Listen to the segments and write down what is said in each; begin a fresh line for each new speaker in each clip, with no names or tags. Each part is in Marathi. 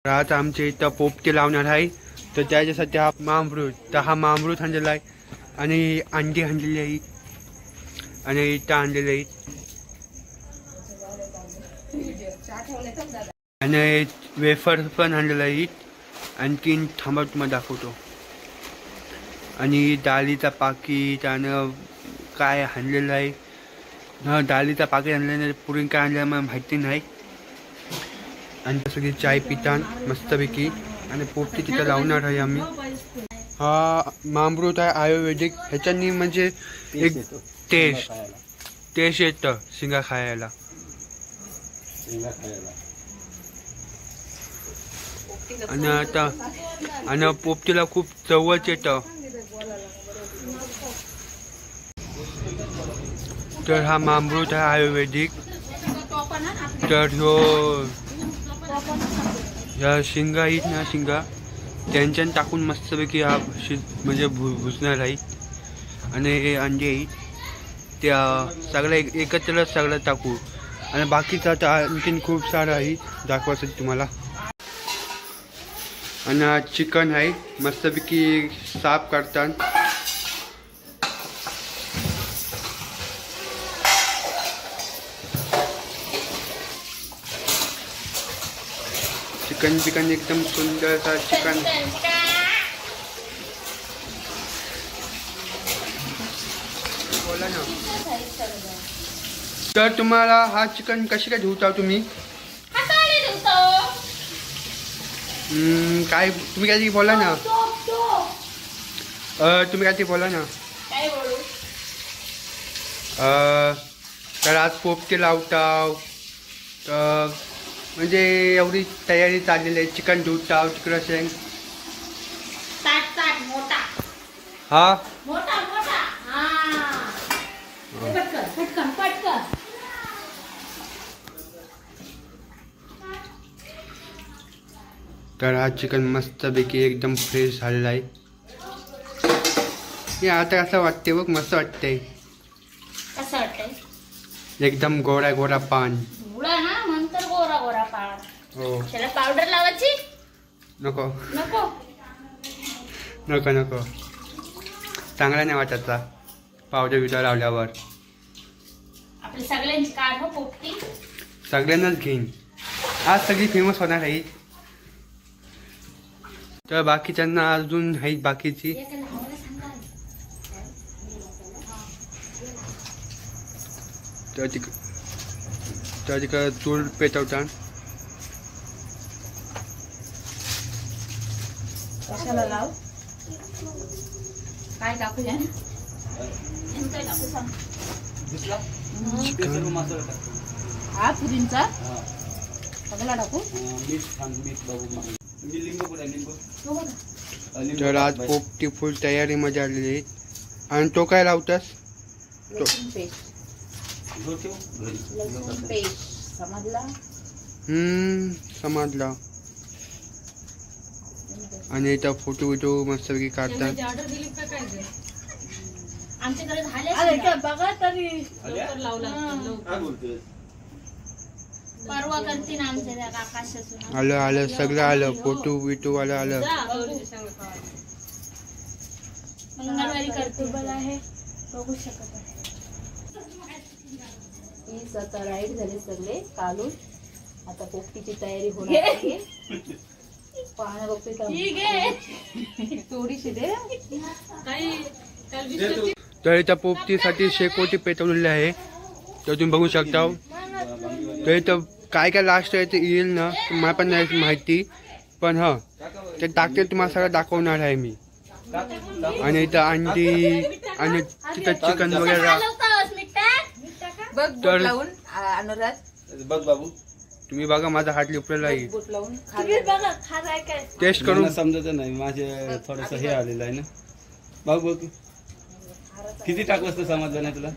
आज आमच्या इथं पोपटे लावणार आहे, तर त्याच्यासाठी हा मामरूद, तर हा मामरूद आणलेला आहे आणि अंडी आणलेली आहे आणि इथं आणलेलं आहे आणि वेफर पण आणलेलं आहे. आणखीन थांबा तुम्हाला दाखवतो. आणि डाळीचा पाकीट आणि काय आणलेलं आहे. डाळीचा पाकीट आणलेलं, पुरी काय आणलेलं मला माहिती नाही. आणि सगळी चाय पितान मस्तपैकी आणि पोपटी तिथं लावणार आहे आम्ही. हा मामरूद आहे आयुर्वेदिक, ह्याच्यानी म्हणजे एक टेस्ट येतं शिंगा खायला. आणि आता आणि पोपटीला खूप चवच येतं. तर हा मामरूद आहे आयुर्वेदिक. तर ह्या शिंगा आहेत ना, शिंगा त्यांच्यात टाकून मस्तपैकी हा म्हणजे भुजणार आहे. आणि हे अंडे आहेत त्या सगळ्या एकत्र सगळं टाकू. आणि बाकीचा तर आणखीन खूप सारं आहे दाखवायचं तुम्हाला. आणि चिकन आहे मस्तपैकी साफ करतात. चिकन एकदम सुंदर असा चिकन. बोला ना. तर तुम्हाला हा चिकन कशी काय धुवता तुम्ही? काय तुम्ही काय बोला ना. तुम्ही काय बोला ना. तर आज पोपटे लावताव, तर म्हणजे एवढी तयारी चाललेली आहे. चिकन धुवताव तिकडं शेंग हा तर हा चिकन मस्तपैकी एकदम फ्रेश झालेला आहे. हे आता असं वाटते बघ, मस्त वाटतंय.
कसं वाटतंय?
एकदम गोरा गोरा पान.
गोरा गोरा पान.
हो.
त्याला पावडर लावायची
नको
नको
नको नको. चांगला नाही वाटायचा पावडर बिवडर लावल्यावर.
आपली सगळ्यांची काढ हो पोपटी.
सगळ्यांनाच घेईन. आज सगळी फेमस होणार आहे. तर बाकीच्यांना अजून आहेत बाकीची. तर तिकडं चूल पेटवतात.
कशाला लाव काय टाकू या हा पुरींचा सगळा टाकू.
तर आज पोपटी फुल तयारीमध्ये आलेली आहे. आणि तो काय लावतास? समजला. आणि इथं फोटो बिटो मस्तपैकी काढतात.
आमच्याकडे झाले बघा तरी परवा करतील आमच्या आकाशातून.
आलं सगळं आलं. फोटो बिटो आलं.
मंगळवारी करते आहे बघू शकत आहे.
आता राईड झाले सगळे काढून. आता पोपटीची तयारी होणार आहे. पाहणं बघते थोडीशी दे.
तर इथं पोपटीसाठी शेकोटी पेटवलेली आहे. तर तुम्ही बघू शकता. तर इथं काय काय लास्ट आहे ते येईल ना, मला पण नाही माहिती. पण हा ते टाकते तुम्हाला सगळं दाखवणार आहे मी. आणि इथं अंडी आणि तिथं चिकन वगैरे. तर
बघ बाबू,
तुम्ही बघा माझा हात लिपलेला आहे. टेस्ट करून
समजत नाही. माझे थोडस हे आलेलं आहे ना. बघ बघ किती टाकलं असतं समजलं नाही तुला.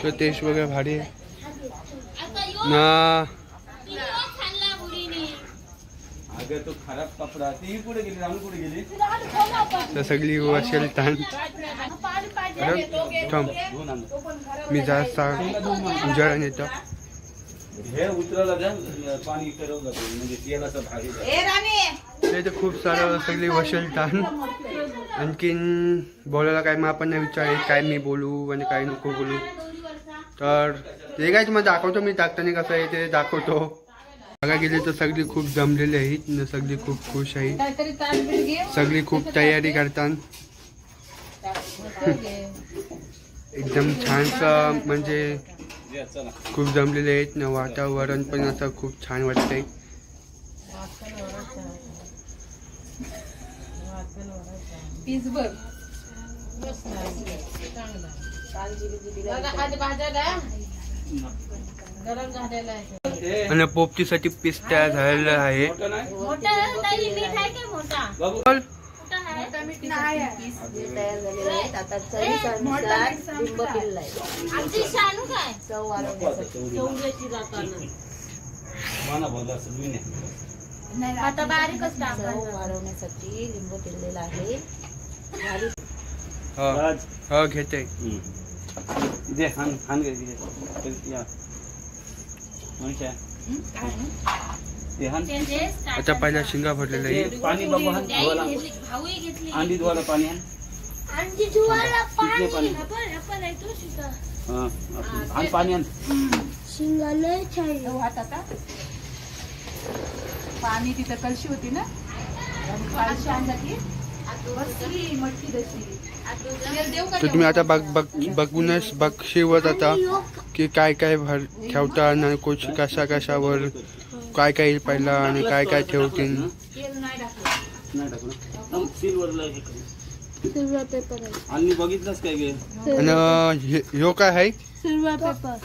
तो टेस्ट वगैरे भारी आहे ना.
अगं तो खराब कपडा ती कुठे गेली, राहून कुठे गेली.
तर सगळी असेल ताण. थांब मी जास्त उजाळा येतो.
हे उतरायला द्या पाणी ठरवलं म्हणजे तेलाचा भाग
ते तर खूप सारं सगळी वशलतान. आणखीन बोलायला काय मग आपण नाही विचारले काय मी बोलू आणि काय नको बोलू. तर ते काय तुम्हाला दाखवतो मी टाकताना कसं आहे ते दाखवतो. बघा गेले तर सगळी खूप जमलेली आहेत न सगळी खूप खुश आहेत. सगळी खूप तयारी करतात. एकदम छानसं म्हणजे खूप जमलेले आहेत ना. वातावरण पण असं खूप छान वाटतंय. आणि पोपटीसाठी पीस तयार झालेला आहे. बोल.
तयार झालेले आहेत. आता चवीनुसार लिंब पिळलाय. चव वाढवण्यासाठी चव वाढवण्यासाठी लिंब पिळलेला आहे.
हो घेते. आता पहिला शिंगा भरलेला आहे.
पाणी बाबू अंडी धुवायला पाणी आणि पाणी आण.
पाणी तिथं कळशी होती ना. कळशी आणला की मटकी दशी.
तर तुम्ही आता बघूनच बघशिवत आता की काय काय भर ठेवता आणि कशा कशावर काय काय येईल पहिला आणि काय काय ठेवतील.
आणि बघितलंच काय गे
आणि ह्यो काय आहे.
सिल्वर पेपर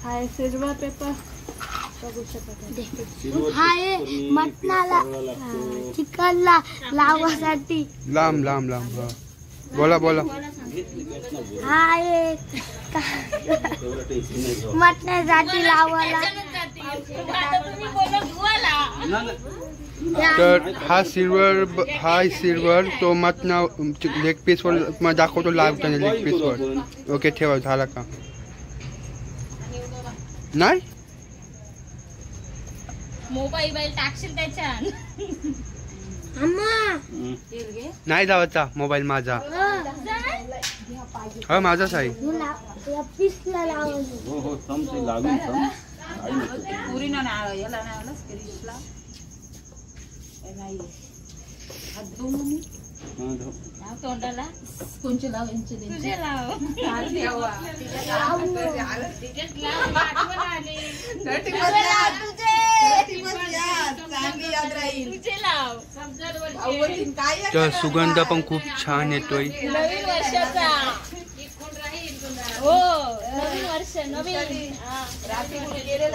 हाय. सिल्वर पेपर हाय. मटणाला चिकनला लावासाठी
लांब लांब लांब. बोला बोला.
हाय मटणासाठी लावायला.
तर हा सिल्वर तो मटणा लेग पीस वर दाखवतो लावताना लेग पीस वर. ओके ठेवा. झाला का नाही.
मोबाईल टाकशील त्याच्यात.
नाही लावायचा मोबाईल माझा. हा माझाच आहे.
तोंडाला कोणचे लाव तुझे लाव.
तर सुगंध पण खूप छान येतोय.
नवीन वर्षाचा. हो नवीन वर्ष नवीन.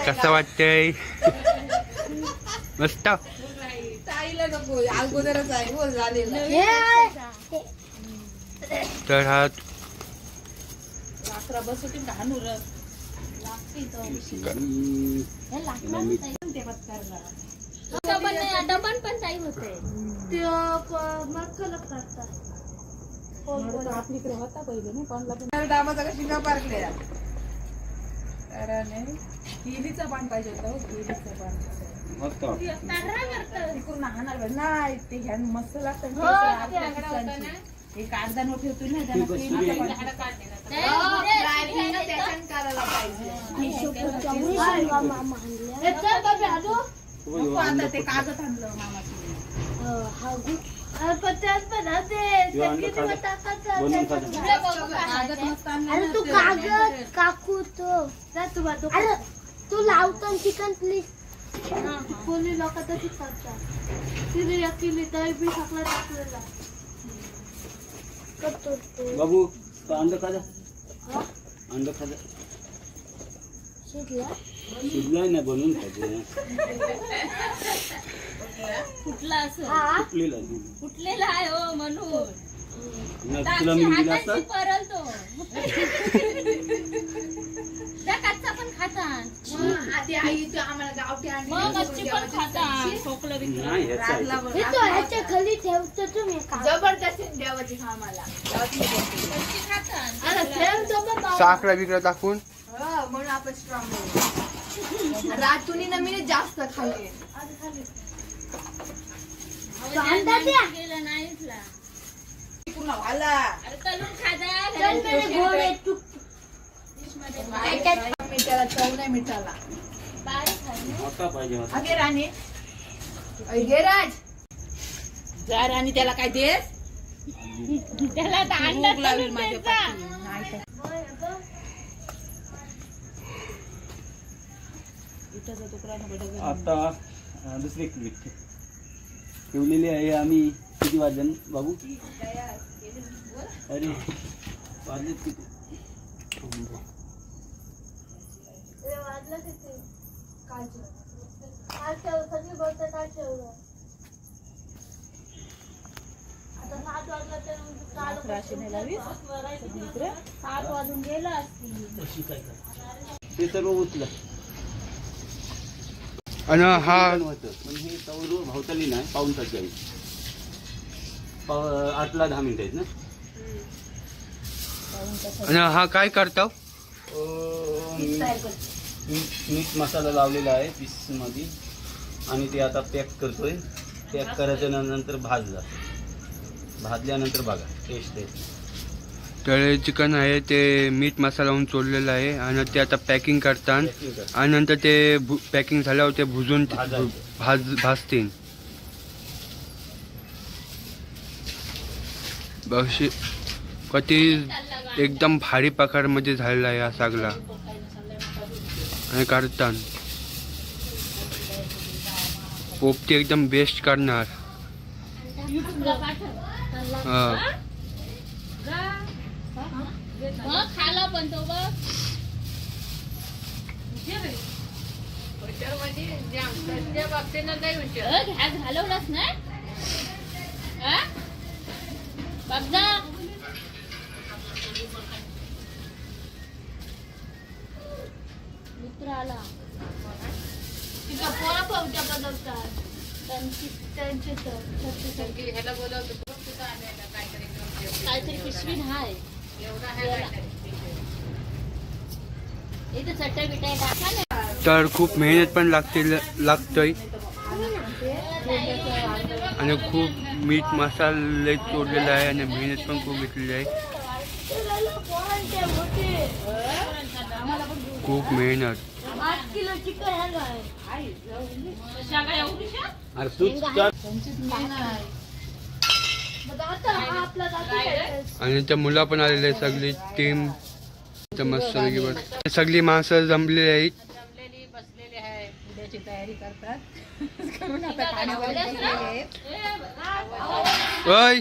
कसं वाटतंय. मस्त. तर हा
डबन पण टाईम होते.
आपलीकडे होता पहिले नाही पण डाबाचा शिंगा पारकले. केलीचं पान पाहिजे होतं. केलीचं पान नाही ते घ्या मस्त लागतं. एक अर्धा नोट ठेवतो ना आता ते कागद आणलं मामाची.
तू कागद काकू तू लावतो चिकन प्लीज. कोणी लोक तशीच करतात. तिने केली तरी बी सगळं टाकलेला
बाबू अंड खाजा. अंड खाजा. शिजलाय ना बनवून खायचे.
कुठला असं कुठलेला आहे हो म्हणून.
तुला मी दिला असता.
परलतो त्या कच्चा पण खातात.
आधी आई आम्हाला गावठी आणली.
मग मच्छी पण खातात. खोकलं
ह्याच्या खाली ठेवतो तुम्ही. जबरदस्ती गुलाबाची खा मला.
साखरा बिकरा टाकून
म्हणून आपण स्ट्रॉंग रातुनी नमीने जास्त खाल्ले. मिठाला चव नाही मिठाला. अगे राणी घे राज जा राणी त्याला काय देस त्याला भूक लागेल माझ्या पाठी.
आता दुसरी क्लिप ठेवलेली आहे आम्ही. किती वाजन बाबू? अरे वाजलेत किती? ते सर्व उचलं
आणि हा
होतं पण हे तवर भावताली नाही. पाऊन तास जाईल. 8ला 10 मिनिटं आहेत ना.
आणि हा काय करतो?
मीठ मसाला लावलेला आहे पीस मध्ये आणि ते आता पॅक करतोय. पॅक करायच्या नंतर भाजल्यानंतर बघा टेस्ट आहे.
तळे चिकन आहे ते मीठ मसाला लावून चोरलेलं आहे आणि ते आता पॅकिंग करतात आणि नंतर ते पॅकिंग झाल्यावर ते भुजून भाजतील. बघशी कधी एकदम भारी प्रकारमध्ये झालेला आहे हा सगळा आणि करतात. पोपटी एकदम बेस्ट करणार.
खाला पण तो घालवलाच ना बघा. मित्र आला तिथं पोळा पावत्या बदलतात त्यांचे ह्याला बोलवतो काहीतरी पिशवी हाय इथं चटई बिटाई टाका ना.
तर खूप मेहनत पण लागतोय आणि खूप मीठ मसाले चोरलेला आहे आणि मेहनत पण खूप घेतलेली आहे. खूप मेहनत.
8 किलो चिकन आहे.
आणि त्या मुला पण आलेले आहे. सगळी टीम मस्त सगळी माणसं जमलेली आहेत.
बसलेले आहे उद्याची तयारी करतात.
ओय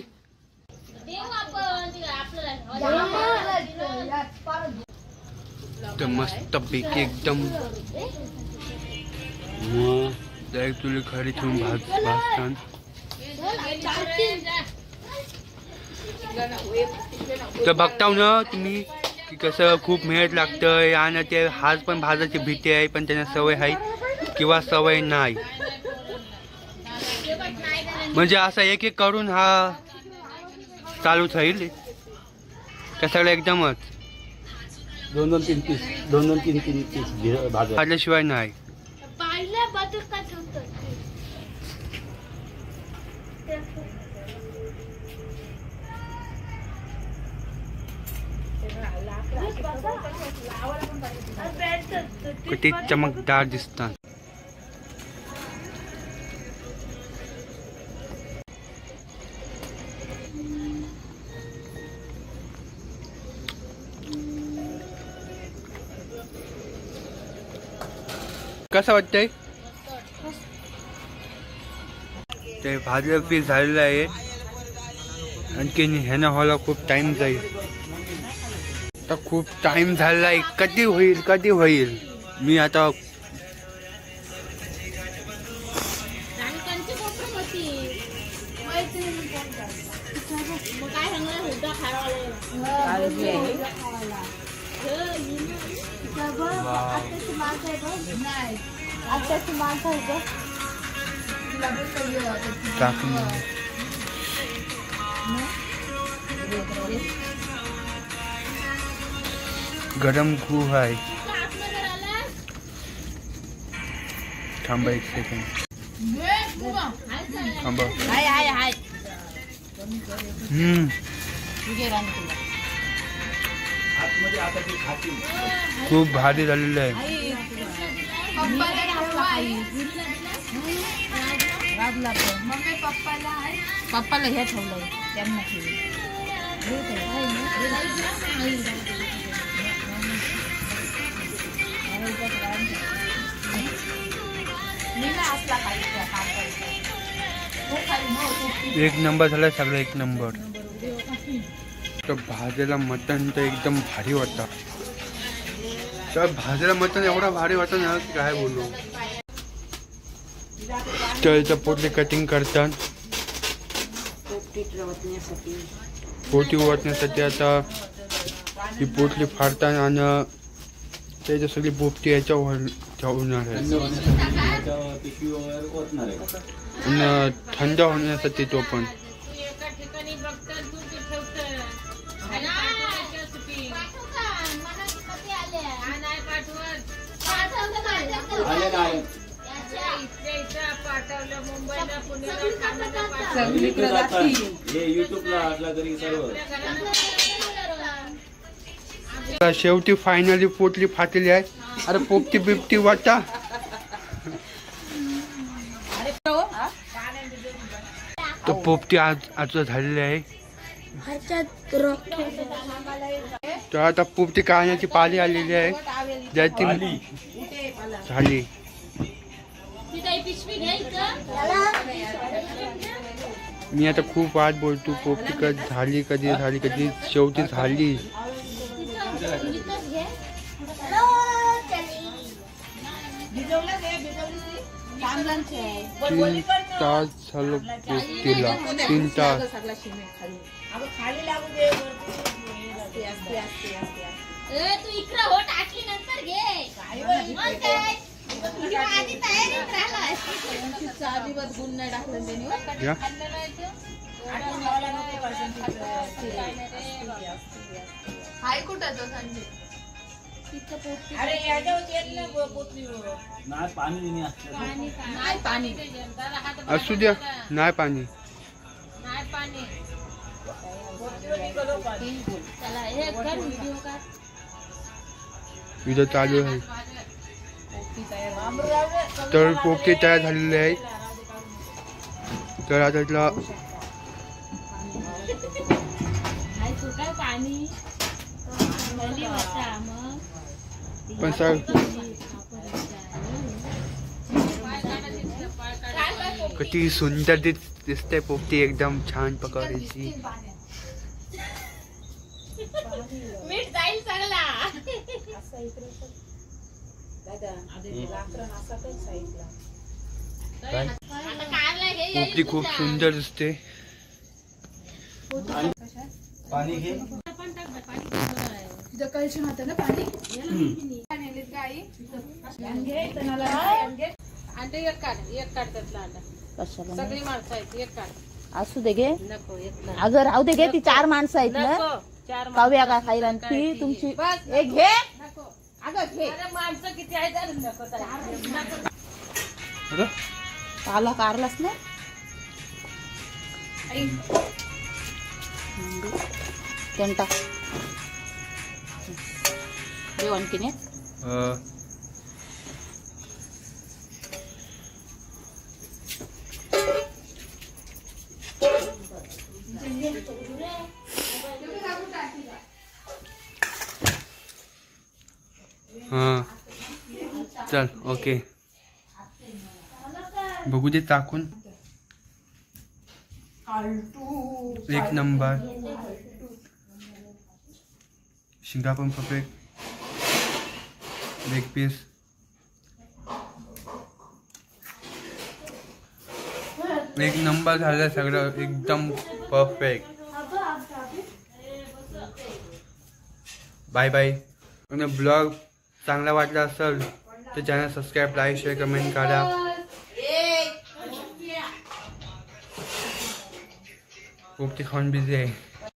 तर मस्त पैकी एकदम डायरेक्ट तुला खरी ठेवून भाजतात. तर बघताव ना तुम्ही की कसं खूप मेहनत लागतंय आणि ते हात पण भाजायची भीती आहे पण त्यांना सवय आहे किंवा सवय नाही. म्हणजे असं एक एक करून हा चालू राहील का सगळं एकदमच
2-3 पीस
भाजल्याशिवाय नाही. किती चमकदार दिसतात. कसं वाटतंय? ते भाजलं पीस झालेलं आहे. आणखी ह्यानं व्हायला खूप टाइम जाईल. आता खूप टाइम झालेला आहे. कधी होईल मी आता गरम खूप आहे. थांबा एक सेकंड. थांबा. खूप भारी झालेलं आहे.
पप्पाला हे ठेवलंय त्यांना
एक नंबर झाला सगळं एक नंबर. तर भाजलेला मटण तर एकदम भारी वाटतं. तर भाजलेला मटण एवढा भारी वाटतं ना की काय बोलू. तर पोटली कटिंग करतात पोटी ओतण्यासाठी. आता ही पोटली फाडतात आणि त्याच्या सगळी पोपटी याच्यावर ठेवणार आहे आणि थंड होण्यासाठी तो पण. शेवटी फायनली पोटली फाटली आहे. अरे पोपटी बिपटी वाटा. तो पोपटी आज झालेली आहे. तर आता पोपटी काढण्याची पाली आलेली आहे. ज्याची झाली. मी आता खूप वाट बोलतो पोपटी कधी झाली शेवटी झाली. 3 तास झालं पोपटीला. 3 तास. असू द्या. नाही पाणी. व्हिडिओ चालू आहे. तर पोपटी तयार झालेली आहे. तर आता तिला पण सर किती सुंदर दिसते पोपटी. एकदम छान प्रकारची. पोपटी खूप सुंदर दिसते.
पाणी घे.
सगळी माणसं आहेत. एक काढ. असू दे गे. अगं राहू दे गे. ती 4 माणसं आहेत ना. काव्या का खायला ती तुमची. एक घे. अगं घे. माणसं किती आहेत. पाला कारलास ना. त्यांटा जेवण की नाही.
हाँ चल ओके. बघू दे टाकून. एक नंबर. शिंगा पण परफेक्ट. Leg piece. एक नंबर झालं सगळं. एकदम परफेक्ट. Bye bye. आणि ब्लॉग चांगला वाटला असेल तर channel subscribe, like, share, comment करा. पोपटी खाऊन बिझी आहे.